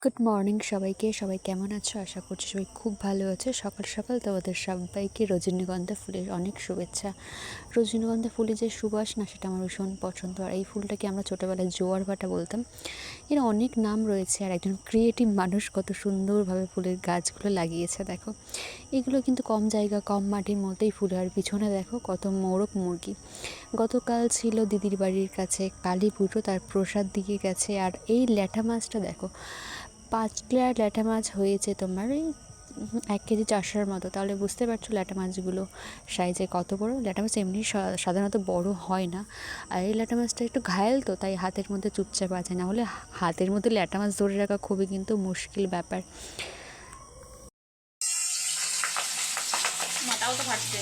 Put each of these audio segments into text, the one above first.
Good morning সবাইকে। সবাই কেমন আছো? আশা করছি সবাই খুব ভালো আছে। সকাল সকাল তোমাদের সবাইকে রজনীগন্ধা ফুলের অনেক শুভেচ্ছা। রজনীগন্ধা ফুলের যে সুবাস না, সেটা আমার ভীষণ পছন্দ। আর এই ফুলটাকে আমরা ছোটোবেলায় জোয়ার ভাটা বলতাম। এর অনেক নাম রয়েছে, আর একজন ক্রিয়েটিভ মানুষ কত সুন্দরভাবে ফুলের গাছগুলো লাগিয়েছে দেখো। এগুলো কিন্তু কম জায়গা, কম মাটির মধ্যেই ফুল। আর পিছনে দেখো কত মোরগ মুরগি। গতকাল ছিল দিদির বাড়ির কাছে কালী পুজো, তার প্রসাদ দিয়ে গেছে। আর এই ল্যাঠা মাছটা দেখো, 5 লেয়ার ল্যাঠা মাছ হয়েছে তোমার এই 1 কেজি 400-র মতো। তাহলে বুঝতে পারছো ল্যাঠা মাছগুলো সাইজে কত বড়। ল্যাঠা মাছ এমনি সাধারণত বড় হয় না, আর এই ল্যাঠা মাছটা একটু ঘায়েল, তো তাই হাতের মধ্যে চুপচাপ আছে। না হলে হাতের মধ্যে ল্যাঠা মাছ ধরে রাখা খুবই কিন্তু মুশকিল ব্যাপার। মাথাও তো ফাটছে।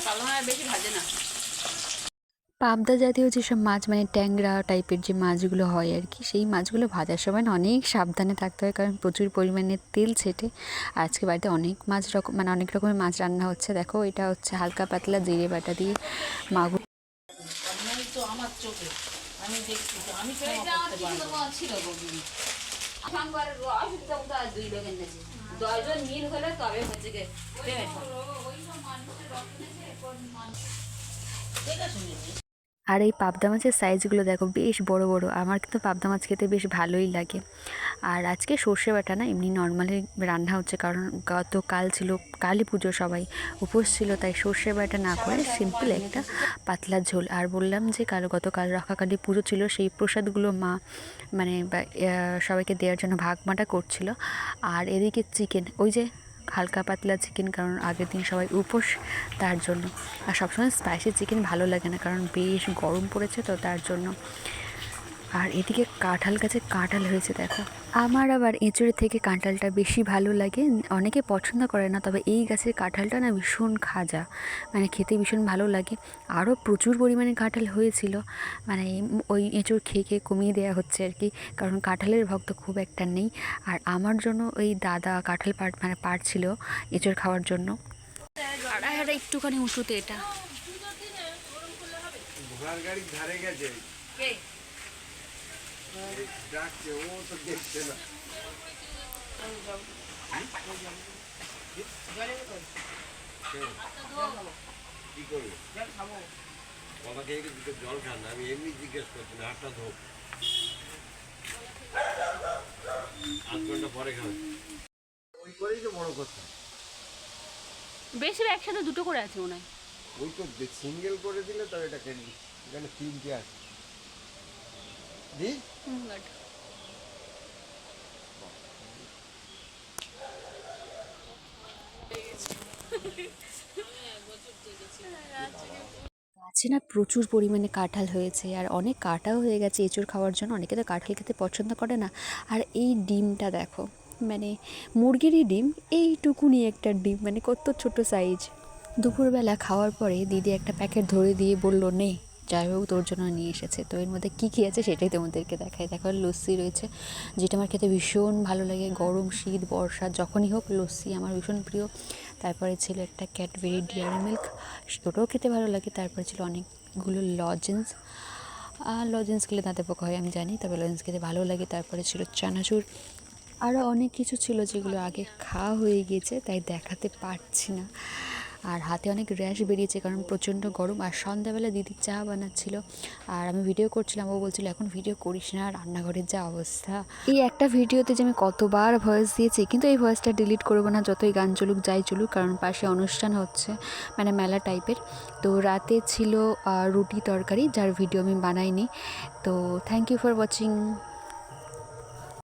পাবনা বেশি ভাজে না। পাবদা জাতীয় যেসব মাছ, মানে ট্যাংরা টাইপের যে মাছগুলো হয় আর কি, সেই মাছগুলো ভাজার সময় না অনেক সাবধানে থাকতে হয়, কারণ প্রচুর পরিমাণে তেল ছেটে। আজকে বাড়িতে অনেক অনেক রকমের মাছ রান্না হচ্ছে। দেখো, এটা হচ্ছে হালকা পাতলা জিরে বাটা দিয়ে মাগুর। তো আমার চোখে আমি দেখছি, তো আমি দশজন মিল হলে তবে হচ্ছে আর এই পাবদা মাছের সাইজগুলো দেখো, বেশ বড় বড়। আমার কিন্তু পাবদা মাছ খেতে বেশ ভালোই লাগে। আর আজকে সর্ষে বাটা না, এমনি নর্মালি রান্না হচ্ছে, কারণ গতকাল ছিল কালী পুজো, সবাই উপোস ছিল, তাই সর্ষে বাটা না করে সিম্পল একটা পাতলা ঝোল। আর বললাম যে গতকাল রক্ষাকালী পুজো ছিল, সেই প্রসাদগুলো মা মানে সবাইকে দেওয়ার জন্য ভাগবাঁটা করছিল। আর এদিকে চিকেন, ওই যে হালকা পাতলা চিকেন, কারণ আগের দিন সবাই উপোস, তার জন্য। আর সবসময় স্পাইসি চিকেন ভালো লাগে না, কারণ বেশ গরম পড়েছে তো তার জন্য। আর এদিকে কাঁঠাল গাছে কাঁঠাল হয়েছে দেখো। আমার আবার এঁচড়ের থেকে কাঁঠালটা বেশি ভালো লাগে। অনেকে পছন্দ করে না, তবে এই গাছের কাঁঠালটা না ভীষণ খাজা, মানে খেতে ভীষণ ভালো লাগে। আরও প্রচুর পরিমাণে কাঁঠাল হয়েছিল, মানে ওই এঁচড় খেয়ে খেয়ে কমিয়ে দেওয়া হচ্ছে আর কি, কারণ কাঁঠালের ভক্ত খুব একটা নেই। আর আমার জন্য ওই দাদা কাঁঠাল পাড়ছিল এঁচড় খাওয়ার জন্য। আর একটুখানি উঁচুতে এটা। ডাকছে, ও তো দেখছে না। কি করবো? বাবাকে দুটো জল খান, আমি এমনি জিজ্ঞেস করছি না, হাতটা ধোক, 8 ঘন্টা পরে খাবে। ওই করেই তো বড় কথা। বেশি একসাথে দুটো করে আছে মনে হয়। ওই তো সিঙ্গেল করে দিলে তবে এটা কেন, এখানে 3টে আছে। দি গাছে না প্রচুর পরিমাণে কাঁঠাল হয়েছে, আর অনেক কাটাও হয়ে গেছে এঁচড় খাওয়ার জন্য। অনেকে তো কাঁঠাল খেতে পছন্দ করে না। আর এই ডিমটা দেখো, মানে মুরগিরই ডিম, এইটুকুনি একটা ডিম, মানে কত ছোট সাইজ। দুপুরবেলা খাওয়ার পরে দিদি একটা প্যাকেট ধরে দিয়ে বলল, নে যাই হোক তোর জন্য নিয়ে এসেছে। তো এর মধ্যে কী কী আছে সেটাই তোমাদেরকে দেখায়। দেখো, লস্যি রয়েছে, যেটা আমার খেতে ভীষণ ভালো লাগে। গরম, শীত, বর্ষা যখনই হোক লস্যি আমার ভীষণ প্রিয়। তারপরে ছিল একটা ক্যাডবেরি ডেয়ারি মিল্ক, ওটাও খেতে ভালো লাগে। তারপরে ছিল অনেকগুলো লজেন্স। লজেন্স খেলে দাঁতে পোকা হয় আমি জানি, তবে লজেন্স খেতে ভালো লাগে। তারপরে ছিল চানাচুর, আরও অনেক কিছু ছিল যেগুলো আগে খাওয়া হয়ে গিয়েছে, তাই দেখাতে পারছি না। আর হাতে অনেক র্যাশ বেরিয়েছে, কারণ প্রচণ্ড গরম। আর সন্ধ্যাবেলা দিদি চা বানাচ্ছিল, আর আমি ভিডিও করছিলাম। ও বলছিল এখন ভিডিও করিস না, রান্নাঘরের যা অবস্থা। এই একটা ভিডিওতে যে আমি কতবার ভয়েস দিয়েছি, কিন্তু এই ভয়েসটা ডিলিট করবো না, যতই গান চলুক যাই চলুক, কারণ পাশে অনুষ্ঠান হচ্ছে, মানে মেলা টাইপের। তো রাতে ছিল রুটি তরকারি, যার ভিডিও আমি বানাইনি। তো থ্যাংক ইউ ফর ওয়াচিং।